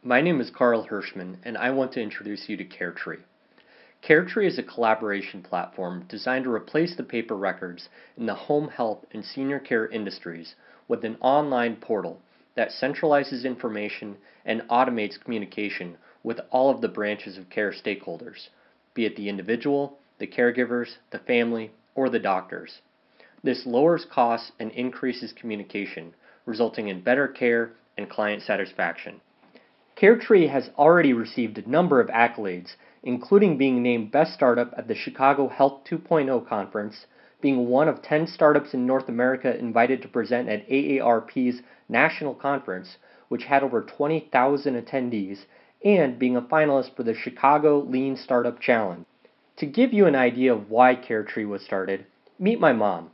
My name is Carl Hirschman, and I want to introduce you to CareTree. CareTree is a collaboration platform designed to replace the paper records in the home health and senior care industries with an online portal that centralizes information and automates communication with all of the branches of care stakeholders, be it the individual, the caregivers, the family, or the doctors. This lowers costs and increases communication, resulting in better care and client satisfaction. CareTree has already received a number of accolades, including being named Best Startup at the Chicago Health 2.0 conference, being one of 10 startups in North America invited to present at AARP's national conference, which had over 20,000 attendees, and being a finalist for the Chicago Lean Startup Challenge. To give you an idea of why CareTree was started, meet my mom.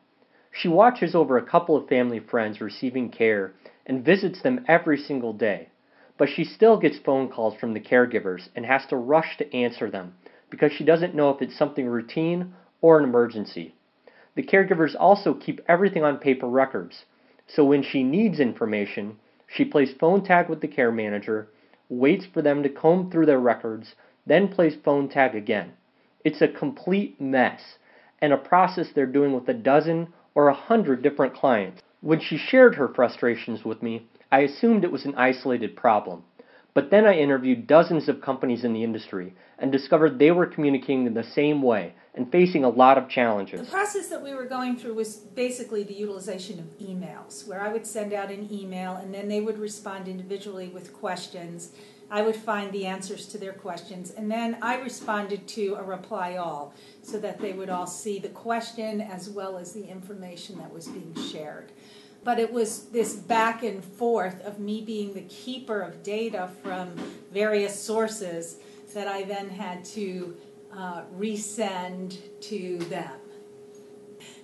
She watches over a couple of family friends receiving care and visits them every single day. But she still gets phone calls from the caregivers and has to rush to answer them because she doesn't know if it's something routine or an emergency. The caregivers also keep everything on paper records, so when she needs information, she plays phone tag with the care manager, waits for them to comb through their records, then plays phone tag again. It's a complete mess, and a process they're doing with a dozen or 100 different clients. When she shared her frustrations with me, I assumed it was an isolated problem. But then I interviewed dozens of companies in the industry and discovered they were communicating in the same way and facing a lot of challenges. The process that we were going through was basically the utilization of emails, where I would send out an email and then they would respond individually with questions. I would find the answers to their questions, and then I responded to a reply all so that they would all see the question as well as the information that was being shared. But it was this back and forth of me being the keeper of data from various sources that I then had to resend to them.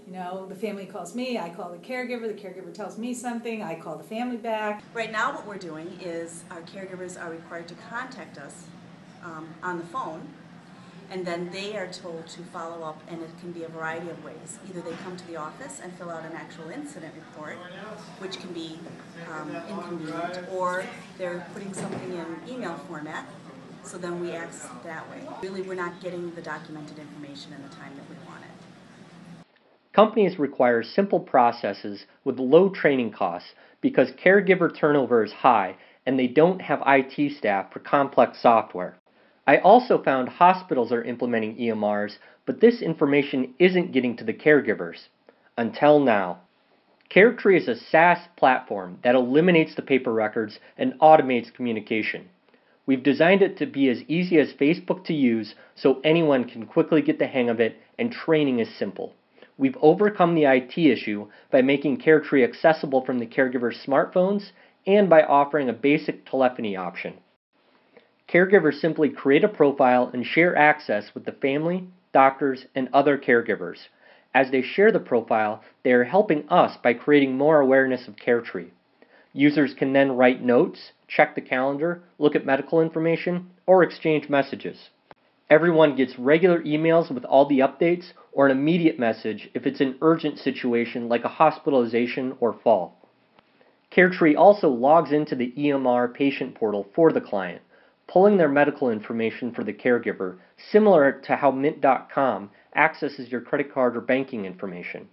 You know, the family calls me, I call the caregiver tells me something, I call the family back. Right now what we're doing is our caregivers are required to contact us on the phone, and then they are told to follow up, and it can be a variety of ways. Either they come to the office and fill out an actual incident report, which can be inconvenient, or they're putting something in email format, so then we access it that way. Really, we're not getting the documented information in the time that we want it. Companies require simple processes with low training costs because caregiver turnover is high and they don't have IT staff for complex software. I also found hospitals are implementing EMRs, but this information isn't getting to the caregivers. Until now. CareTree is a SaaS platform that eliminates the paper records and automates communication. We've designed it to be as easy as Facebook to use so anyone can quickly get the hang of it, and training is simple. We've overcome the IT issue by making CareTree accessible from the caregiver's smartphones and by offering a basic telephony option. Caregivers simply create a profile and share access with the family, doctors, and other caregivers. As they share the profile, they are helping us by creating more awareness of CareTree. Users can then write notes, check the calendar, look at medical information, or exchange messages. Everyone gets regular emails with all the updates or an immediate message if it's an urgent situation like a hospitalization or fall. CareTree also logs into the EMR patient portal for the client, pulling their medical information for the caregiver, similar to how Mint.com accesses your credit card or banking information.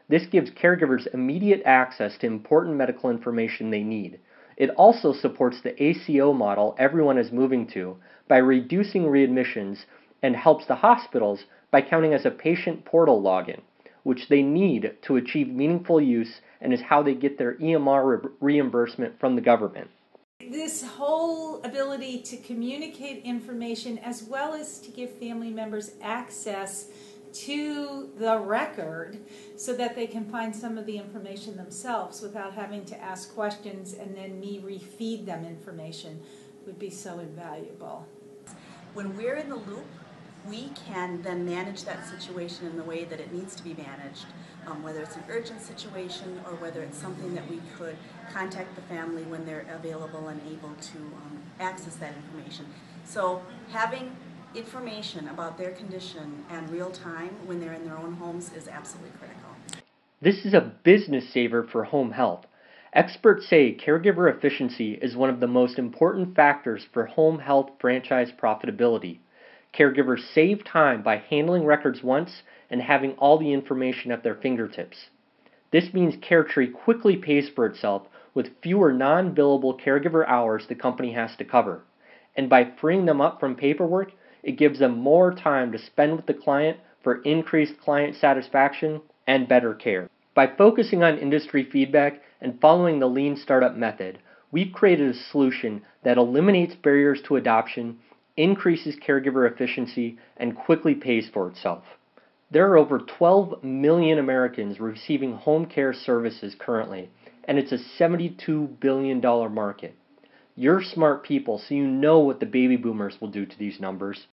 This gives caregivers immediate access to important medical information they need. It also supports the ACO model everyone is moving to by reducing readmissions, and helps the hospitals by counting as a patient portal login, which they need to achieve meaningful use and is how they get their EMR reimbursement from the government. This whole ability to communicate information as well as to give family members access to the record so that they can find some of the information themselves without having to ask questions and then me refeed them information would be so invaluable. When we're in the loop, we can then manage that situation in the way that it needs to be managed, whether it's an urgent situation or whether it's something that we could contact the family when they're available and able to access that information. So having information about their condition and real time when they're in their own homes is absolutely critical. This is a business saver for home health, Experts say caregiver efficiency is one of the most important factors for home health franchise profitability. Caregivers save time by handling records once and having all the information at their fingertips. This means CareTree quickly pays for itself with fewer non-billable caregiver hours the company has to cover. And by freeing them up from paperwork, it gives them more time to spend with the client for increased client satisfaction and better care. By focusing on industry feedback and following the lean startup method, we've created a solution that eliminates barriers to adoption, increases caregiver efficiency, and quickly pays for itself. There are over 12 million Americans receiving home care services currently, and it's a $72 billion market. You're smart people, so you know what the baby boomers will do to these numbers.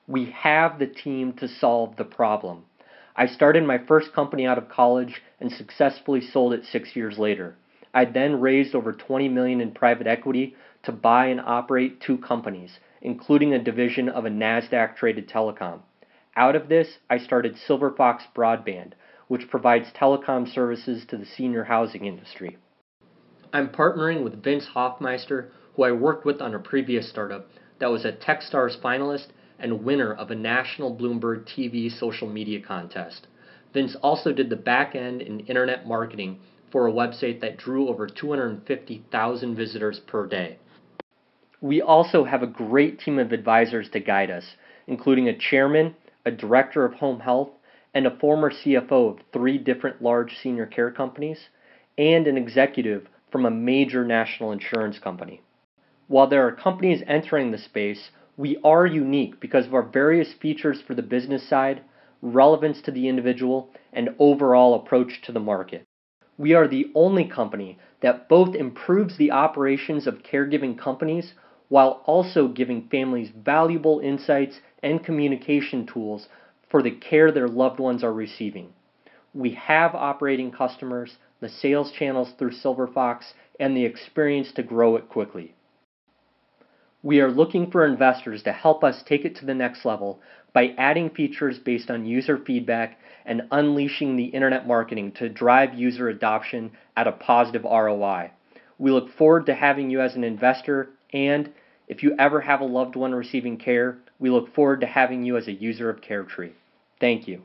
We have the team to solve the problem. I started my first company out of college and successfully sold it 6 years later. I then raised over $20 million in private equity to buy and operate 2 companies, including a division of a NASDAQ-traded telecom. Out of this, I started SilverFox Broadband, which provides telecom services to the senior housing industry. I'm partnering with Vince Hoffmeister, who I worked with on a previous startup that was a Techstars finalist and winner of a national Bloomberg TV social media contest. Vince also did the back end in internet marketing for a website that drew over 250,000 visitors per day. We also have a great team of advisors to guide us, including a chairman, a director of home health, and a former CFO of 3 different large senior care companies, and an executive from a major national insurance company. While there are companies entering the space, we are unique because of our various features for the business side, relevance to the individual, and overall approach to the market. We are the only company that both improves the operations of caregiving companies while also giving families valuable insights and communication tools for the care their loved ones are receiving. We have operating customers, the sales channels through SilverFox, and the experience to grow it quickly. We are looking for investors to help us take it to the next level by adding features based on user feedback and unleashing the internet marketing to drive user adoption at a positive ROI. We look forward to having you as an investor, and if you ever have a loved one receiving care, we look forward to having you as a user of CareTree. Thank you.